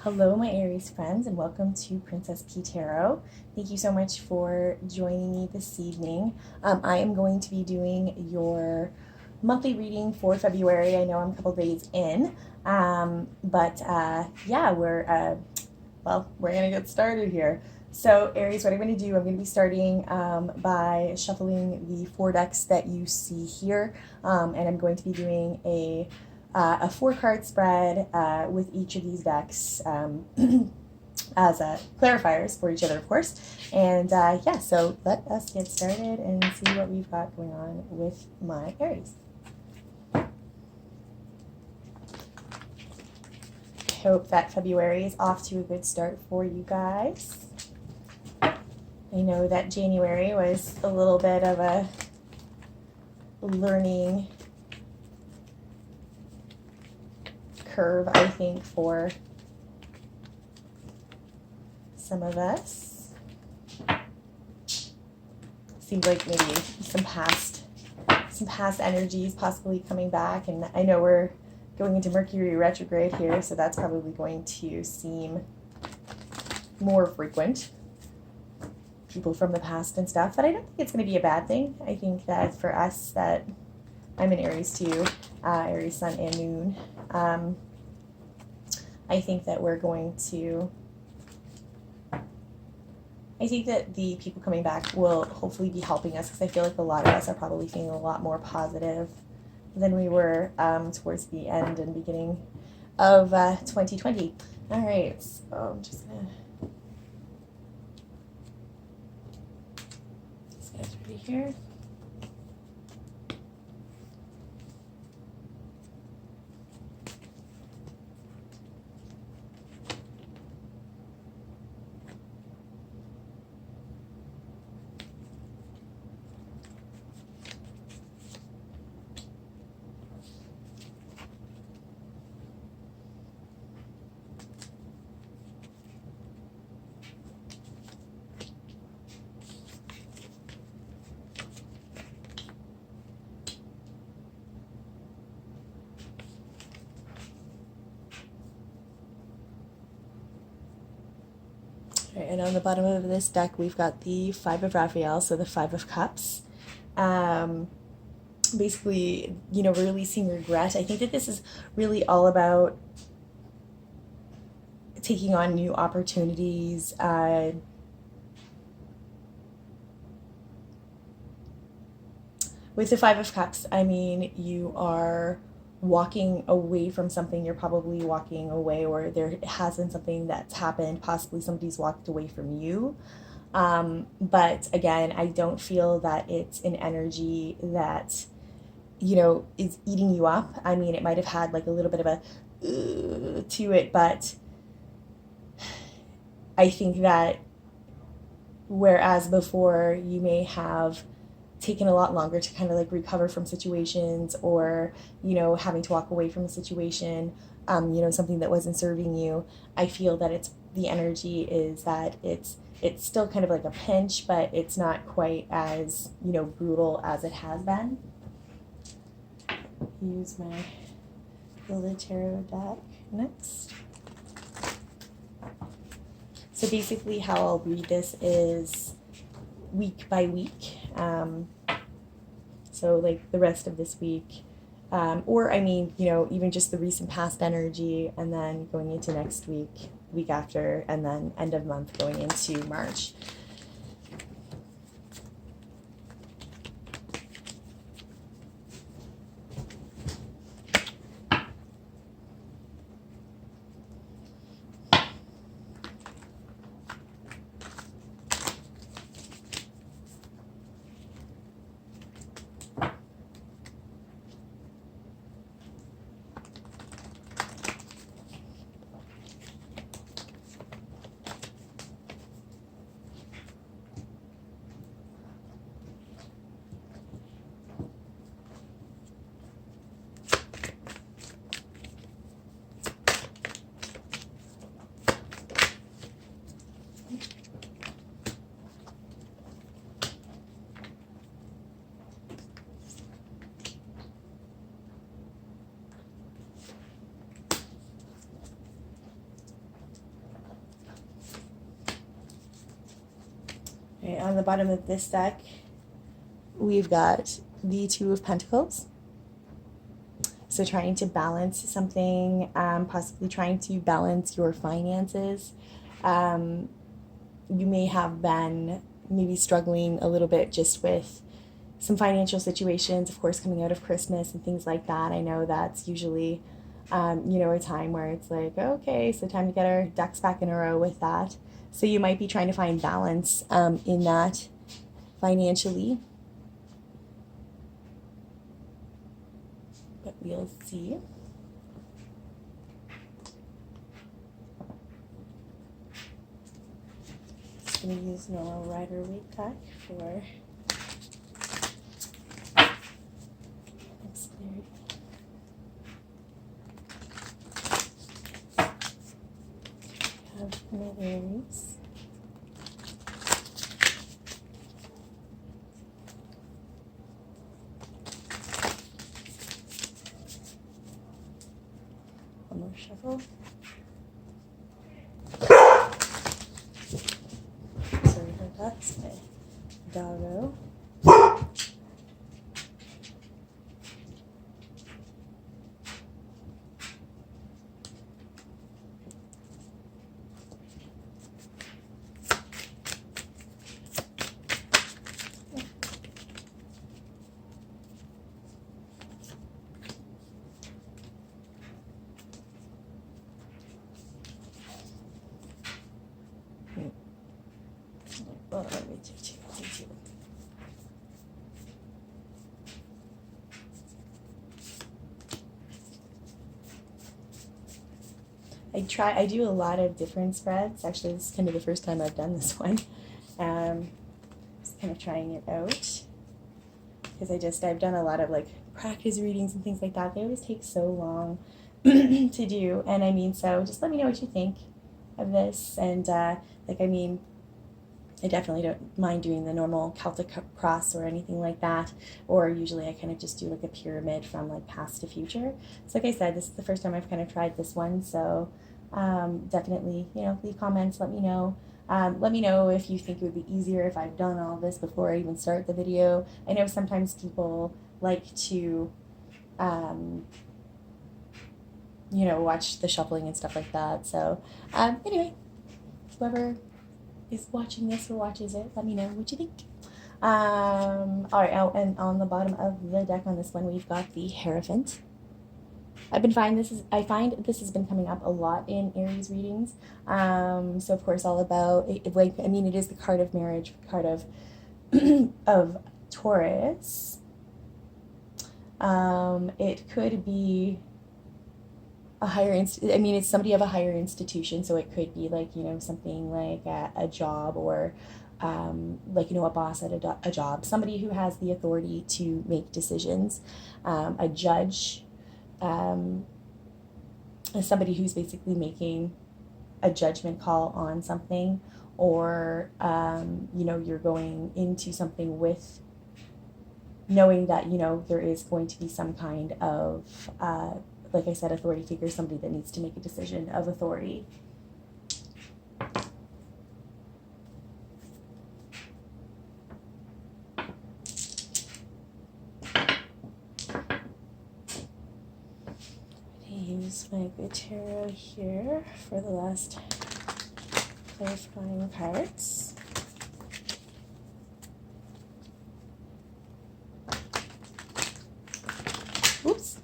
Hello, my Aries friends, and welcome to Princess P Tarot. Thank you so much for joining me this evening. I am going to be doing your monthly reading for February. I know I'm a couple days in, but yeah, we're going to get started here. So, Aries, what I'm going to do, I'm going to be starting by shuffling the 4 decks that you see here, and I'm going to be doing a 4-card spread with each of these decks as clarifiers for each other, of course. And yeah, so let us get started and see what we've got going on with my Aries. I hope that February is off to a good start for you guys. I know that January was a little bit of a learning curve, I think, for some of us. Seems like maybe some past energies possibly coming back, and I know we're going into Mercury retrograde here, so that's probably going to seem more frequent. People from the past and stuff, but I don't think it's going to be a bad thing. I think that for us, that I'm an Aries too, Aries sun and moon. I think that we're going to, I think that the people coming back will hopefully be helping us, because I feel like a lot of us are probably feeling a lot more positive than we were towards the end and beginning of 2020. All right, so I'm just going to, this guy's ready here. Right, and on the bottom of this deck, we've got the 5 of Raphael, so the 5 of Cups. Basically, releasing regret. I think that this is really all about taking on new opportunities. With the 5 of Cups, I mean, you are walking away from something. You're probably walking away, or there has been something that's happened. Possibly somebody's walked away from you. But again, I don't feel that it's an energy that, is eating you up. I mean, it might have had like a little bit of a to it, but I think that whereas before you may have taken a lot longer to kind of like recover from situations, or having to walk away from a situation, something that wasn't serving you, I feel that it's the energy is that it's still kind of like a pinch, but it's not quite as brutal as it has been. Use my Gilded Tarot deck next. So basically how I'll read this is week by week. So like the rest of this week, or I mean, even just the recent past energy, and then going into next week, week after, and then end of month going into March. Okay, on the bottom of this deck, we've got the Two of Pentacles. So trying to balance something, possibly trying to balance your finances. You may have been maybe struggling a little bit just with some financial situations, of course, coming out of Christmas and things like that. I know that's usually, a time where it's like, okay, so time to get our ducks back in a row with that. So you might be trying to find balance in that financially. But we'll see. Just going to use normal Rider-Waite deck for next clarity. Have another Aries. One more shuffle. Sorry about that. It's my doggo. Oh, let me take two. I do a lot of different spreads. Actually, this is kind of the first time I've done this one. Just kind of trying it out. Because I've done a lot of like practice readings and things like that. They always take so long to do. And I mean, so just let me know what you think of this. And I definitely don't mind doing the normal Celtic cross or anything like that, or usually I kind of just do like a pyramid from like past to future. So like I said, this is the first time I've kind of tried this one, so definitely, leave comments, let me know. Let me know if you think it would be easier if I've done all this before I even start the video. I know sometimes people like to, watch the shuffling and stuff like that. So anyway, whoever is watching this or watches it, let me know what you think. All right, and on the bottom of the deck on this one, we've got the Hierophant. I find this has been coming up a lot in Aries readings. So of course, all about it is the card of marriage, card of of Taurus. It could be a higher it's somebody of a higher institution, so it could be like something like a job, or a boss at a job, somebody who has the authority to make decisions, a judge, somebody who's basically making a judgment call on something, or you're going into something with knowing that there is going to be some kind of like I said, authority figure, somebody that needs to make a decision of authority. I use my good tarot here for the last clarifying cards. Oops.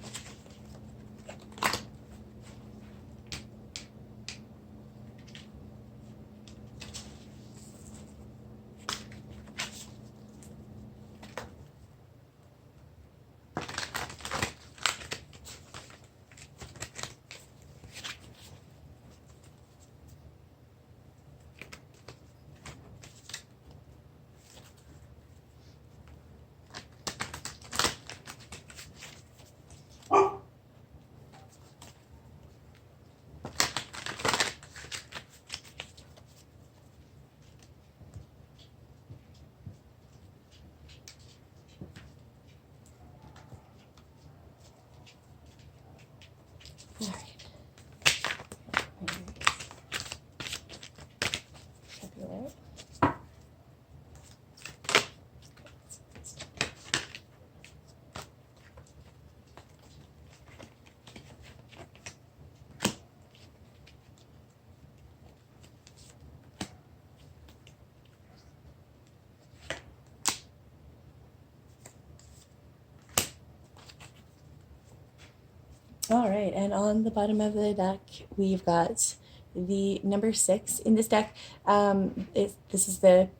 All right, and on the bottom of the deck, we've got the number 6 in this deck. This is the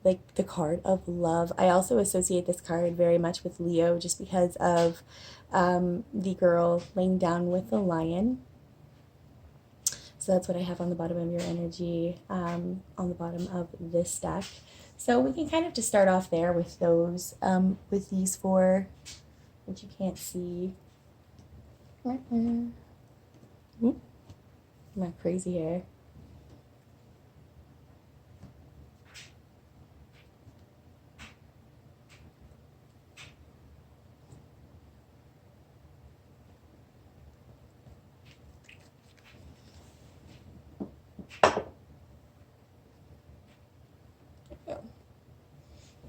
card of love. I also associate this card very much with Leo, just because of the girl laying down with the lion. So that's what I have on the bottom of your energy, on the bottom of this deck. So we can kind of just start off there with those, with these 4, which you can't see. Oop, my crazy hair.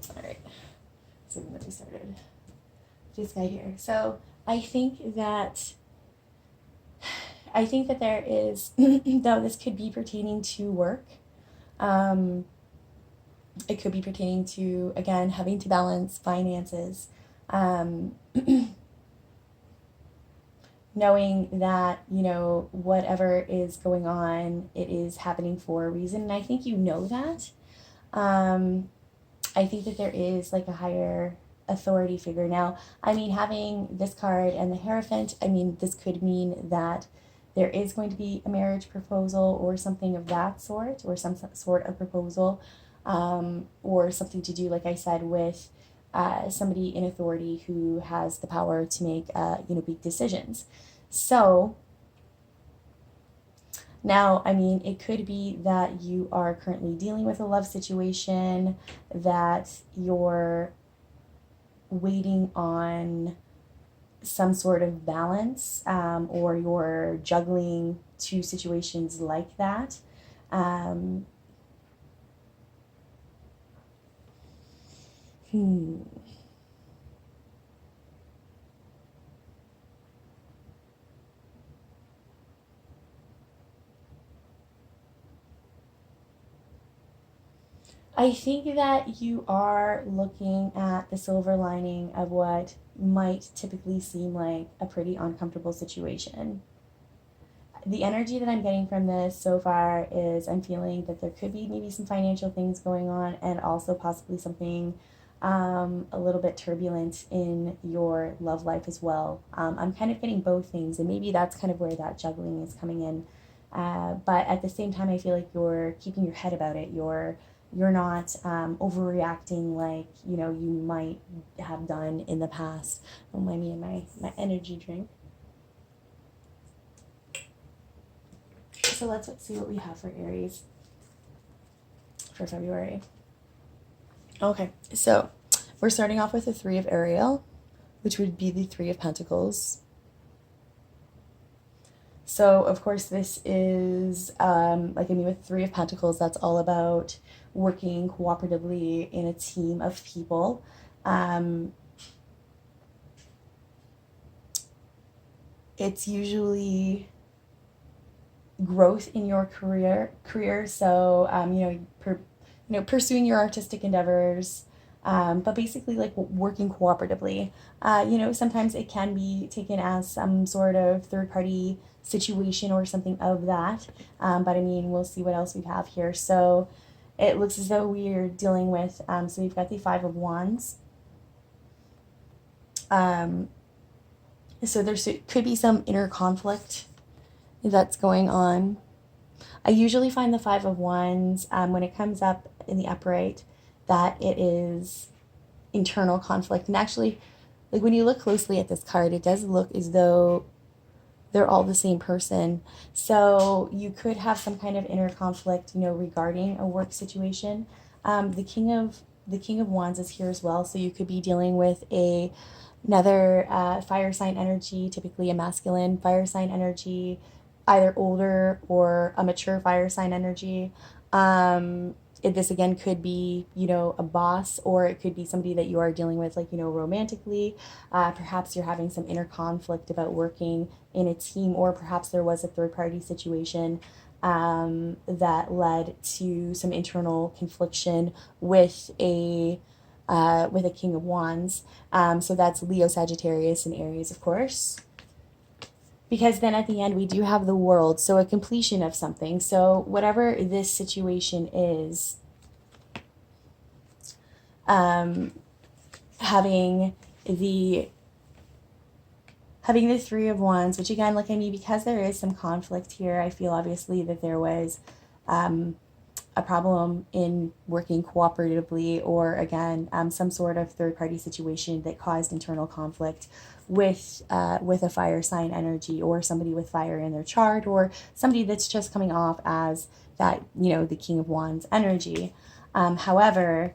Alright, so then we started this guy here. So I think that there is, though this could be pertaining to work, it could be pertaining to, again, having to balance finances, knowing that, you know, whatever is going on, it is happening for a reason, and I think you know that. I think that there is like a higher authority figure. Now, I mean, having this card and the Hierophant, I mean, this could mean that there is going to be a marriage proposal or something of that sort, or some sort of proposal, or something to do, like I said, with somebody in authority who has the power to make, big decisions. So now, I mean, it could be that you are currently dealing with a love situation, that you're waiting on some sort of balance, or you're juggling 2 situations like that. I think that you are looking at the silver lining of what might typically seem like a pretty uncomfortable situation. The energy that I'm getting from this so far is I'm feeling that there could be maybe some financial things going on, and also possibly something a little bit turbulent in your love life as well. I'm kind of getting both things, and maybe that's kind of where that juggling is coming in. But at the same time, I feel like you're keeping your head about it. You're not overreacting like, you know, you might have done in the past. Don't mind me and my energy drink. So let's see what we have for Aries for February. Okay, so we're starting off with the 3 of Ariel, which would be the 3 of Pentacles. So, of course, this is, with 3 of Pentacles, that's all about working cooperatively in a team of people. It's usually growth in your career. So, pursuing your artistic endeavors, but basically like working cooperatively. Sometimes it can be taken as some sort of third-party situation or something of that. But I mean, we'll see what else we have here. So it looks as though we're dealing with, so we've got the 5 of Wands. So there could be some inner conflict that's going on. I usually find the 5 of Wands, when it comes up in the upright, that it is internal conflict. And actually, like when you look closely at this card, it does look as though they're all the same person. So you could have some kind of inner conflict, regarding a work situation. The King of Wands is here as well. So you could be dealing with another fire sign energy, typically a masculine fire sign energy, either older or a mature fire sign energy. This again could be, a boss, or it could be somebody that you are dealing with, like, romantically. Perhaps you're having some inner conflict about working in a team, or perhaps there was a third-party situation that led to some internal confliction with a King of Wands. So that's Leo, Sagittarius, and Aries, of course. because then at the end we do have the world, so a completion of something. So whatever this situation is, having the Three of Wands, which again, like, I mean, because there is some conflict here, I feel obviously that there was a problem in working cooperatively, or again, some sort of third-party situation that caused internal conflict with a fire sign energy, or somebody with fire in their chart, or somebody that's just coming off as that, the King of Wands energy. However,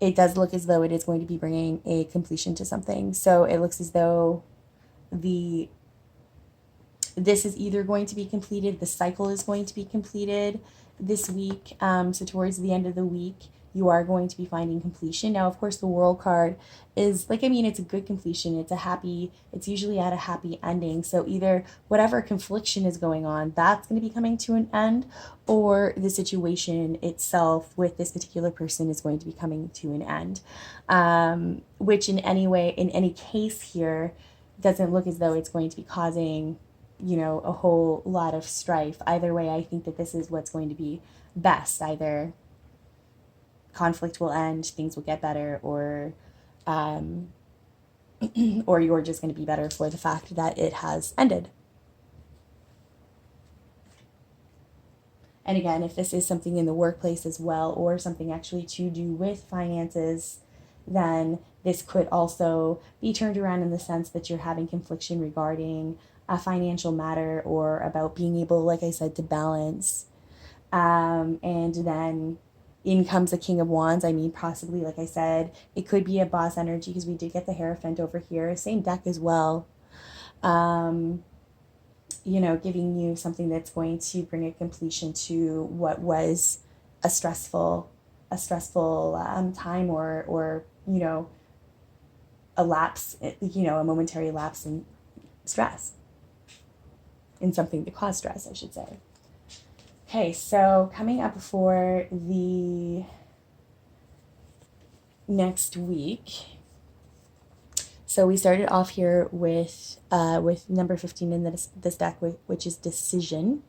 it does look as though it is going to be bringing a completion to something. So it looks as though this is either going to be completed, the cycle is going to be completed this week. So towards the end of the week, you are going to be finding completion. Now, of course, the World card is, like, I mean, it's a good completion. It's usually at a happy ending. So either whatever confliction is going on, that's going to be coming to an end, or the situation itself with this particular person is going to be coming to an end. Which in any case here, doesn't look as though it's going to be causing, a whole lot of strife. Either way, I think that this is what's going to be best. Either conflict will end, things will get better, or or you're just going to be better for the fact that it has ended. And again, if this is something in the workplace as well, or something actually to do with finances, then this could also be turned around in the sense that you're having confliction regarding a financial matter, or about being able, like I said, to balance. And then in comes the King of Wands. I mean, possibly, like I said, it could be a boss energy, because we did get the Hierophant over here, same deck as well. Giving you something that's going to bring a completion to what was a stressful time, or a lapse, a momentary lapse in stress, in something that caused stress, I should say. Okay, so coming up for the next week. So we started off here with number 15 in this deck, which is decision.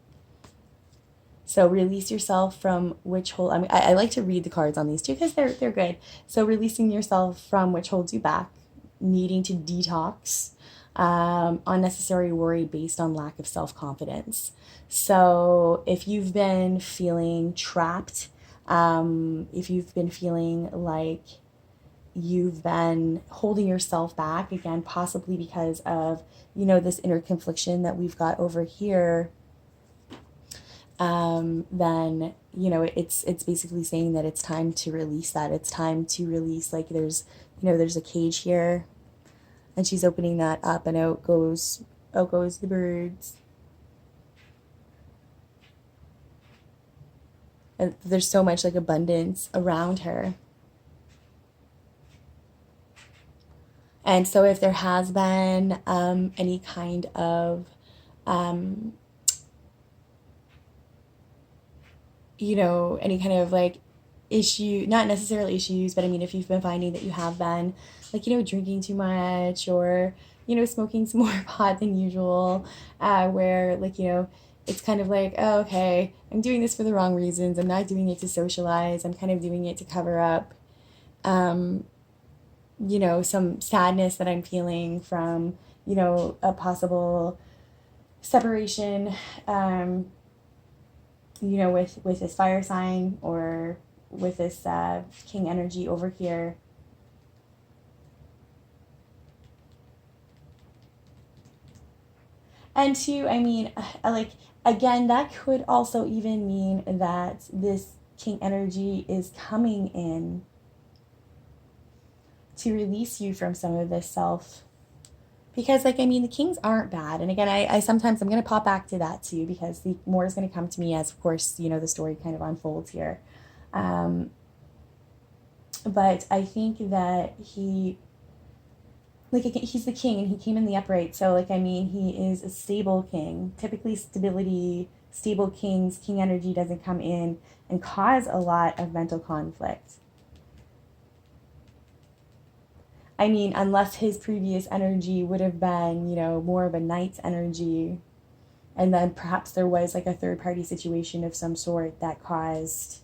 So release yourself from which hold. I mean, I like to read the cards on these too, because they're good. So releasing yourself from which holds you back, needing to detox, unnecessary worry based on lack of self-confidence. So if you've been feeling trapped, if you've been feeling like you've been holding yourself back, again, possibly because of, this inner confliction that we've got over here, then, it's basically saying that it's time to release that. It's time to release, like, there's a cage here, and she's opening that up, and out goes the birds. And there's so much, like, abundance around her. And so if there has been any kind of, like, issue, not necessarily issues, but I mean, if you've been finding that you have been, like, drinking too much, or, smoking some more pot than usual, where, like, it's kind of like, oh, okay, I'm doing this for the wrong reasons. I'm not doing it to socialize. I'm kind of doing it to cover up, some sadness that I'm feeling from, a possible separation, with this fire sign, or with this king energy over here. And two, I mean, like, again, that could also even mean that this king energy is coming in to release you from some of this self. Because, like, I mean, the kings aren't bad. And again, I sometimes, I'm going to pop back to that too, because the more is going to come to me as, of course, the story kind of unfolds here. But I think that he's the king, and he came in the upright. So, like, I mean, he is a stable king. Typically, stable kings, king energy doesn't come in and cause a lot of mental conflict. I mean, unless his previous energy would have been, more of a knight's energy, and then perhaps there was like a third party situation of some sort that caused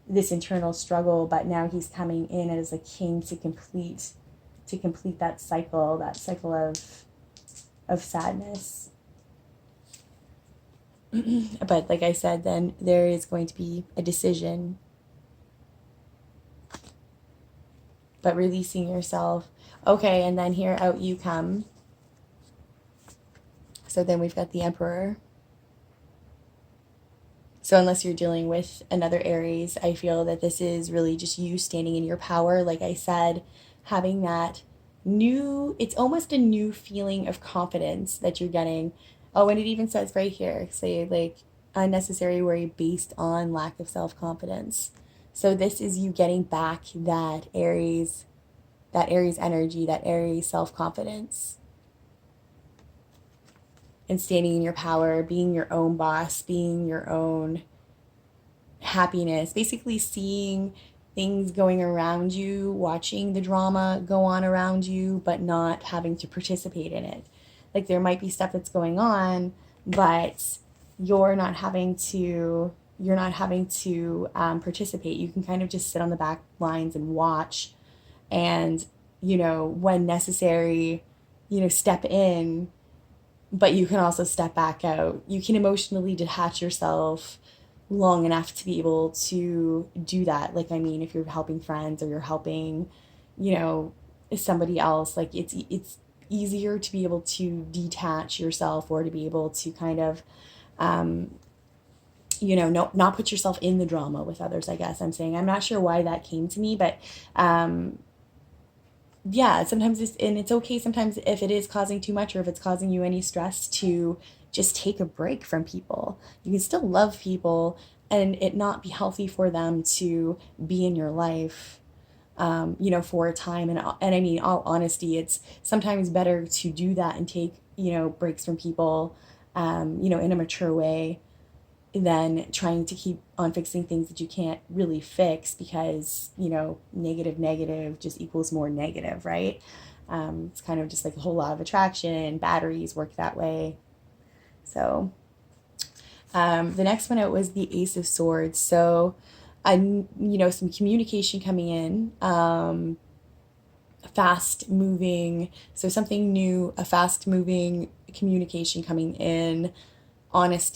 this internal struggle, but now he's coming in as a king to complete that cycle of sadness. But like I said, then there is going to be a decision. But releasing yourself. Okay, and then here out you come. So then we've got the Emperor. So unless you're dealing with another Aries, I feel that this is really just you standing in your power. Like I said, having that it's almost a new feeling of confidence that you're getting. Oh, and it even says right here, say like unnecessary worry based on lack of self-confidence. So this is you getting back that Aries energy, that Aries self-confidence. And standing in your power, being your own boss, being your own happiness, basically seeing things going around you, watching the drama go on around you, but not having to participate in it. Like there might be stuff that's going on, but you're not having to participate. You can kind of just sit on the back lines and watch, and when necessary, step in, but you can also step back out. You can emotionally detach yourself long enough to be able to do that. Like, I mean, if you're helping friends or you're helping, somebody else, like it's easier to be able to detach yourself, or to be able to kind of, not put yourself in the drama with others, I guess I'm saying. I'm not sure why that came to me, but, yeah, sometimes it's okay sometimes if it is causing too much, or if it's causing you any stress, to just take a break from people. You can still love people and it not be healthy for them to be in your life, for a time. And I mean, all honesty, it's sometimes better to do that and take, breaks from people, in a mature way, than trying to keep on fixing things that you can't really fix, because negative just equals more negative, right? It's kind of just like the whole law of attraction. Batteries work that way. So the next one out was the Ace of Swords. So some communication coming in, fast moving, so something new, a fast moving communication coming in, honest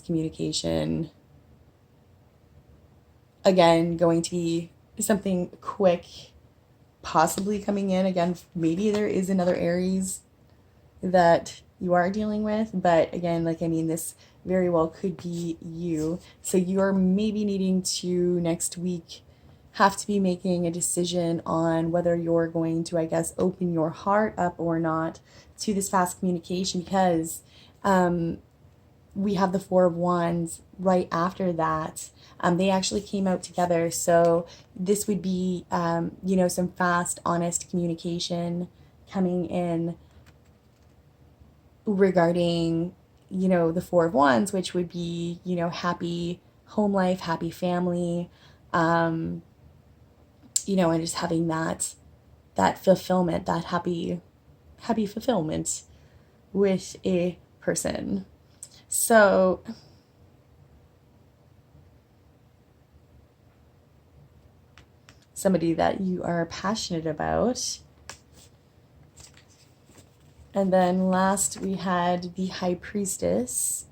communication. Again, going to be something quick, possibly coming in. Again, maybe there is another Aries that you are dealing with, but again, like, I mean, this very well could be you. So you're maybe needing to next week have to be making a decision on whether you're going to, I guess, open your heart up or not to this fast communication, because we have the Four of Wands right after that. They actually came out together. So this would be, some fast, honest communication coming in regarding, the Four of Wands, which would be, happy home life, happy family, and just having that fulfillment, that happy fulfillment with a person. So somebody that you are passionate about. And then last we had the High Priestess.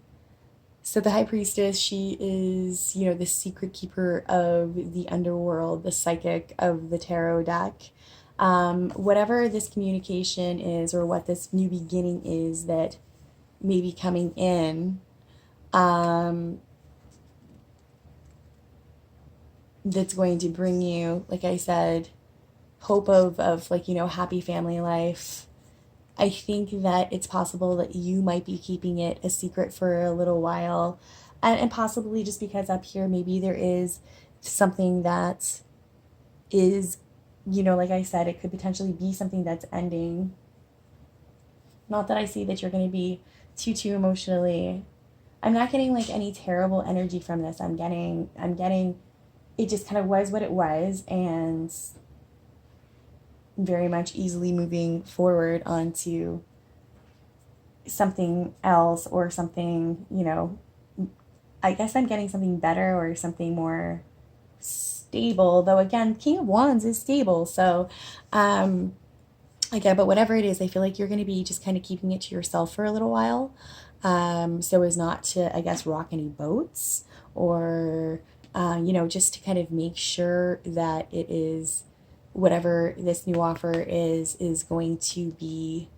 So the High Priestess, she is, the secret keeper of the underworld, the psychic of the tarot deck. Whatever this communication is, or what this new beginning is that may be coming in, that's going to bring you, like I said, hope of like, happy family life. I think that it's possible that you might be keeping it a secret for a little while, and possibly just because up here maybe there is something that is, like I said, it could potentially be something that's ending. Not that I see that you're going to be too emotionally. I'm not getting like any terrible energy from this. I'm getting it just kind of was what it was, and very much easily moving forward onto something else or something, I guess I'm getting something better or something more stable, though again, King of Wands is stable. So, again, but whatever it is, I feel like you're going to be just kind of keeping it to yourself for a little while, so as not to, I guess, rock any boats or, just to kind of make sure that it is whatever this new offer is going to be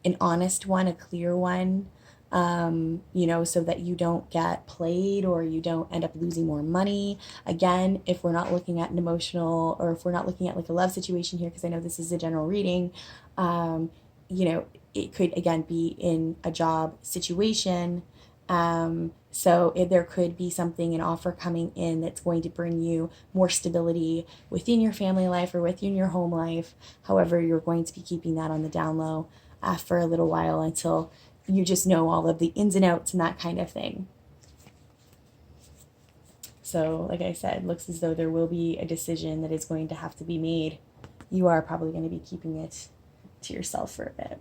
an honest one, a clear one, so that you don't get played or you don't end up losing more money. Again, if we're not looking at an emotional or if we're not looking at like a love situation here, because I know this is a general reading, it could again be in a job situation. There could be something, an offer coming in that's going to bring you more stability within your family life or within your home life. However, you're going to be keeping that on the down low for a little while until you just know all of the ins and outs and that kind of thing. So, like I said, looks as though there will be a decision that is going to have to be made. You are probably going to be keeping it to yourself for a bit.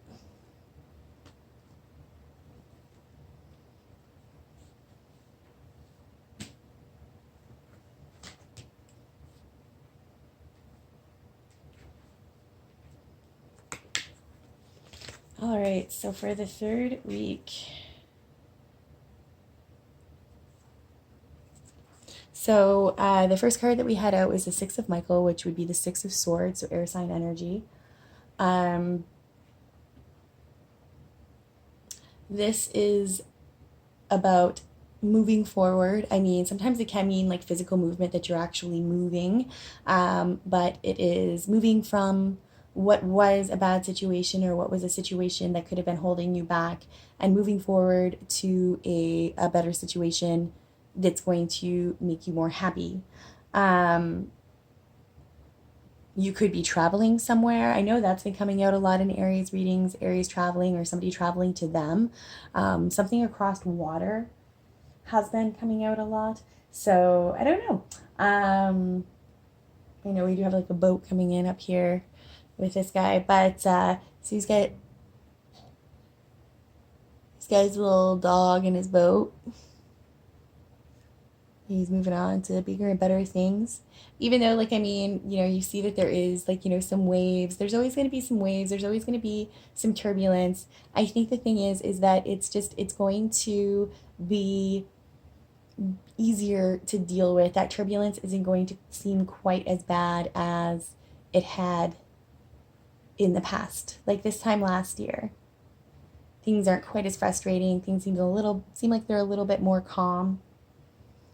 All right, so for the third week, so the first card that we had out was the Six of Michael, which would be the Six of Swords, so air sign energy. This is about moving forward. I mean, sometimes it can mean like physical movement that you're actually moving, but it is moving from what was a bad situation or what was a situation that could have been holding you back and moving forward to a better situation that's going to make you more happy. You could be traveling somewhere. I know that's been coming out a lot in Aries readings, Aries traveling or somebody traveling to them. Something across water has been coming out a lot. So I don't know. I know we do have like a boat coming in up here with this guy, but so he's got this guy's little dog in his boat. He's moving on to bigger and better things. Even though, like, I mean, you see that there is, like, some waves. There's always going to be some waves. There's always going to be some turbulence. I think the thing is that it's going to be easier to deal with. That turbulence isn't going to seem quite as bad as it had in the past. Like this time last year. Things aren't quite as frustrating. Things seem like they're a little bit more calm.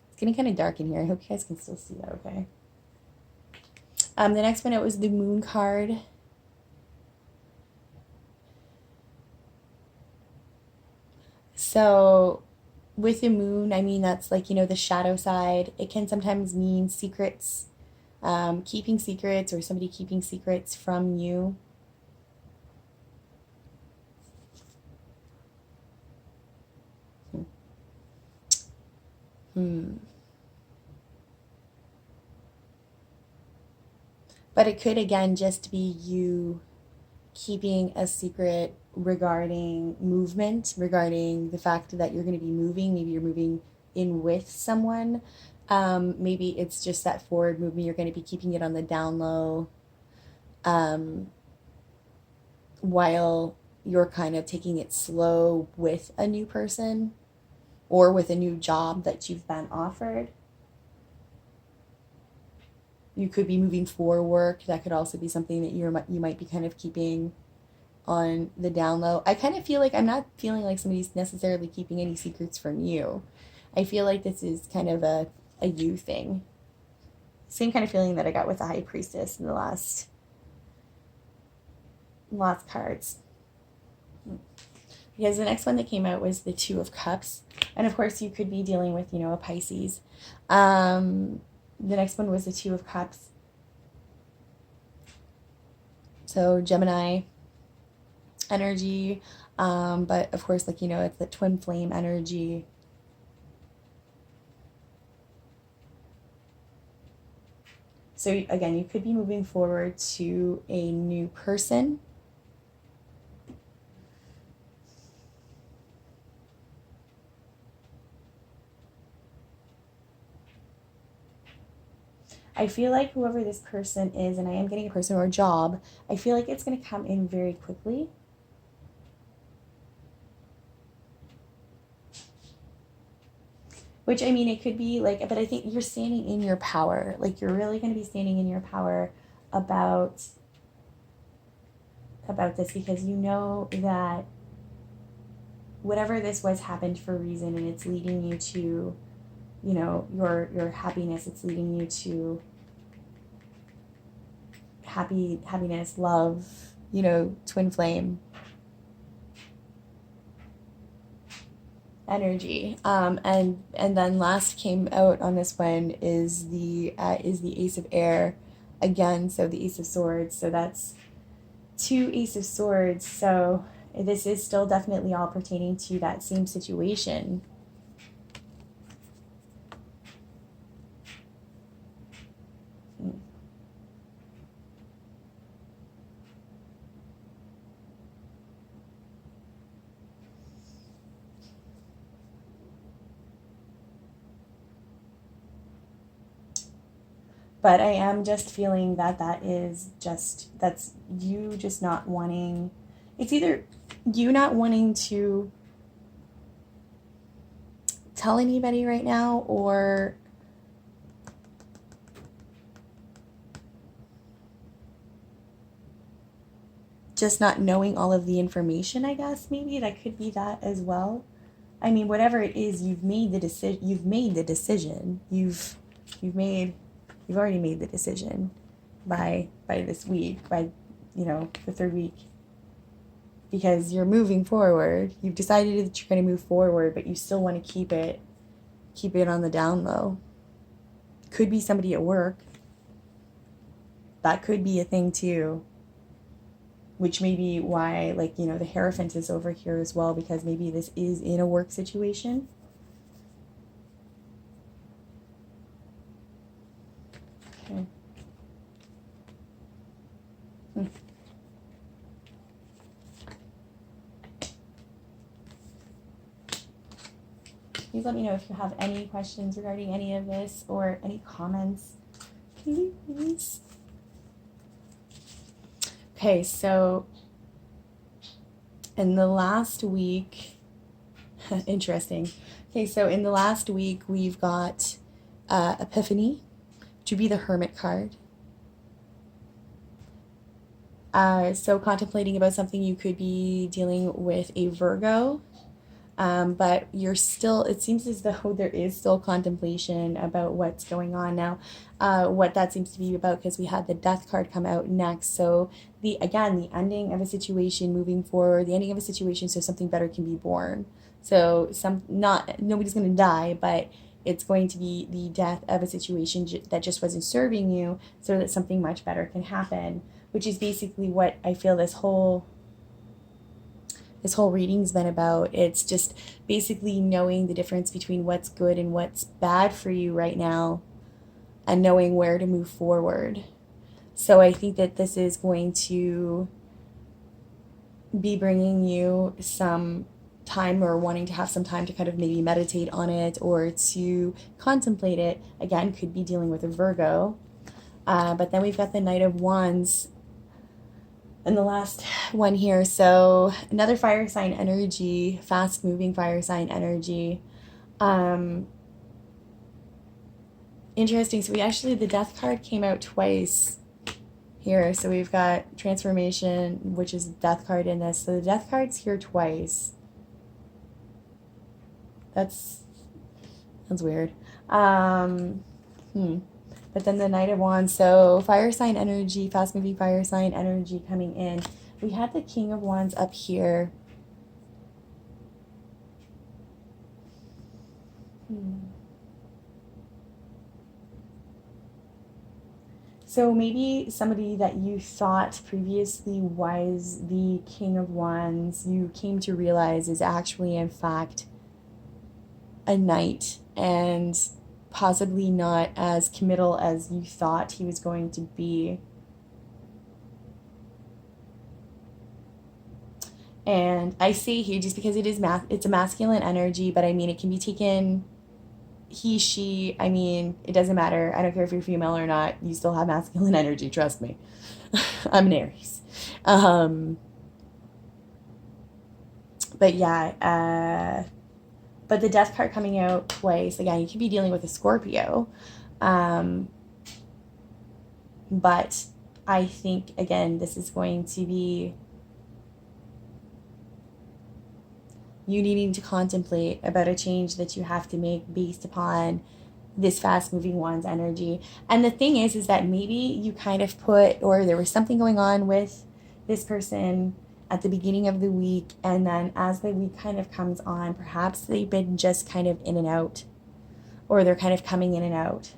It's getting kind of dark in here. I hope you guys can still see that okay. The next one, it was the Moon card. So with the Moon, I mean, that's like, the shadow side. It can sometimes mean secrets, keeping secrets or somebody keeping secrets from you. But it could, again, just be you keeping a secret regarding movement, regarding the fact that you're going to be moving. Maybe you're moving in with someone. Maybe it's just that forward movement. You're going to be keeping it on the down low while you're kind of taking it slow with a new person or with a new job that you've been offered. You could be moving for work. That could also be something that you might be kind of keeping on the down low. I kind of feel like I'm not feeling like somebody's necessarily keeping any secrets from you. I feel like this is kind of a you thing. Same kind of feeling that I got with the High Priestess in the last cards. Because the next one that came out was the Two of Cups. And of course you could be dealing with, a Pisces. The next one was the Two of Cups. So Gemini energy. But of course, like, it's the twin flame energy. So again, you could be moving forward to a new person. I feel like whoever this person is, and I am getting a person or a job, I feel like it's going to come in very quickly. Which, I mean, it could be like, but I think you're standing in your power. Like, you're really going to be standing in your power about this, because you know that whatever this was happened for a reason, and it's leading you to, you know, your happiness. It's leading you to happiness, love, you know, twin flame energy. And then last came out on this one is the Ace of Air again. So the Ace of Swords. So that's two Ace of Swords. So this is still definitely all pertaining to that same situation. But I am just feeling that that's you just not wanting, it's either you not wanting to tell anybody right now, or just not knowing all of the information, I guess. Maybe that could be that as well. I mean, whatever it is, you've made the decision. You've already made the decision by this week, by, you know, the third week, because you're moving forward. You've decided that you're going to move forward, but you still want to keep it on the down low. Could be somebody at work. That could be a thing too, which may be why, like, you know, the Hierophant is over here as well, because maybe this is in a work situation. Okay. Please let me know if you have any questions regarding any of this or any comments, please. Okay, so in the last week, interesting. Okay, so in the last week, we've got Epiphany, to be the Hermit card. So contemplating about something, you could be dealing with a Virgo. But you're still, it seems as though there is still contemplation about what's going on now. What that seems to be about, because we had the Death card come out next. So the ending of a situation, moving forward, the ending of a situation, so something better can be born. So nobody's going to die, but it's going to be the death of a situation that just wasn't serving you, so that something much better can happen, which is basically what I feel this whole reading's been about. It's just basically knowing the difference between what's good and what's bad for you right now, and knowing where to move forward. So I think that this is going to be bringing you some time, or wanting to have some time to kind of maybe meditate on it or to contemplate it. Again, could be dealing with a Virgo. But then we've got the Knight of Wands and the last one here. So another fire sign energy, fast moving fire sign energy. Interesting. So the Death card came out twice here. So we've got transformation, which is Death card in this. So the Death card's here twice. That's weird. But then the Knight of Wands, so fire sign energy, fast moving fire sign energy coming in. We had the King of Wands up here. So maybe somebody that you thought previously was the King of Wands, you came to realize is actually, in fact, a knight, and possibly not as committal as you thought he was going to be. And I say he just because it's a masculine energy, but I mean, it can be taken he, she, I mean, it doesn't matter. I don't care if you're female or not. You still have masculine energy, trust me. I'm an Aries. Um, but yeah, but the death card coming out twice, again, you could be dealing with a Scorpio. Um, but I think, again, this is going to be you needing to contemplate about a change that you have to make based upon this fast moving one's energy. And the thing is that maybe you kind of put, or there was something going on with this person at the beginning of the week, and then as the week kind of comes on, perhaps they've been just kind of in and out, or they're kind of coming in and out.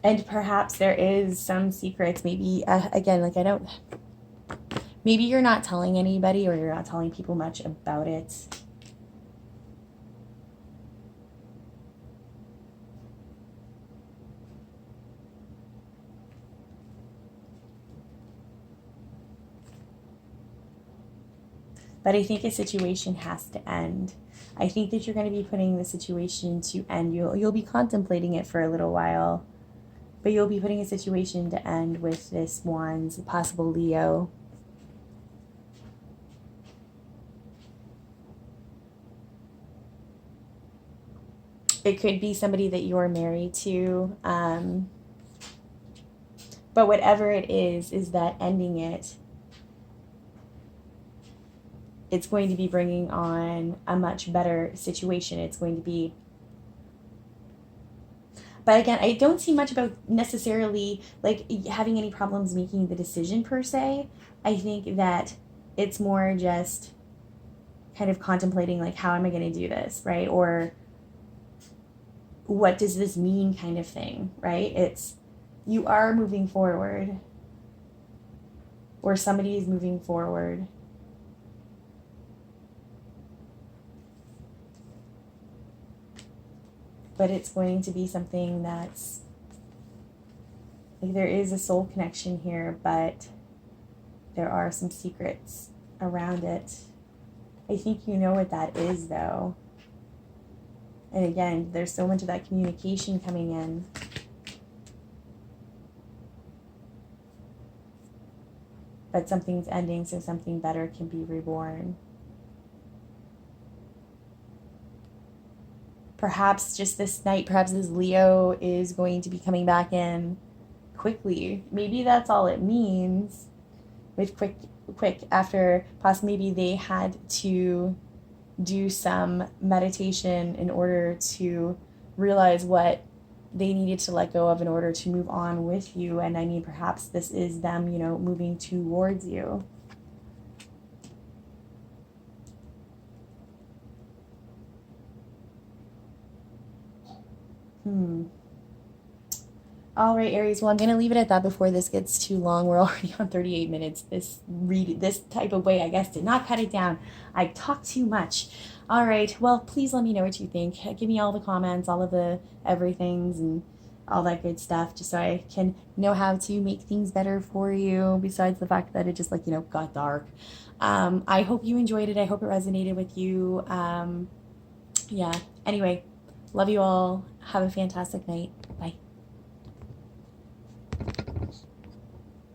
And perhaps there is some secrets, maybe, again, like maybe you're not telling anybody, or you're not telling people much about it. But I think a situation has to end. I think that you're going to be putting the situation to end. You'll be contemplating it for a little while, but you'll be putting a situation to end with this Wands, possible Leo. It could be somebody that you're married to. But whatever it is that ending it's going to be bringing on a much better situation. It's going to be, but again, I don't see much about necessarily like having any problems making the decision per se. I think that it's more just kind of contemplating, like, how am I going to do this, right? Or what does this mean, kind of thing, right? It's, you are moving forward, or somebody is moving forward. But it's going to be something that's, like, there is a soul connection here, but there are some secrets around it. I think you know what that is, though. And again, there's so much of that communication coming in. But something's ending, so something better can be reborn. Perhaps just this night, perhaps this Leo is going to be coming back in quickly. Maybe that's all it means with quick after possibly maybe they had to do some meditation in order to realize what they needed to let go of in order to move on with you. And I mean, perhaps this is them, moving towards you. All right, Aries. Well, I'm going to leave it at that before this gets too long. We're already on 38 minutes. This type of way, I guess, did not cut it down. I talk too much. All right. Well, please let me know what you think. Give me all the comments, all of the everythings, and all that good stuff, just so I can know how to make things better for you, besides the fact that it just, got dark. I hope you enjoyed it. I hope it resonated with you. Yeah. Anyway, love you all. Have a fantastic night.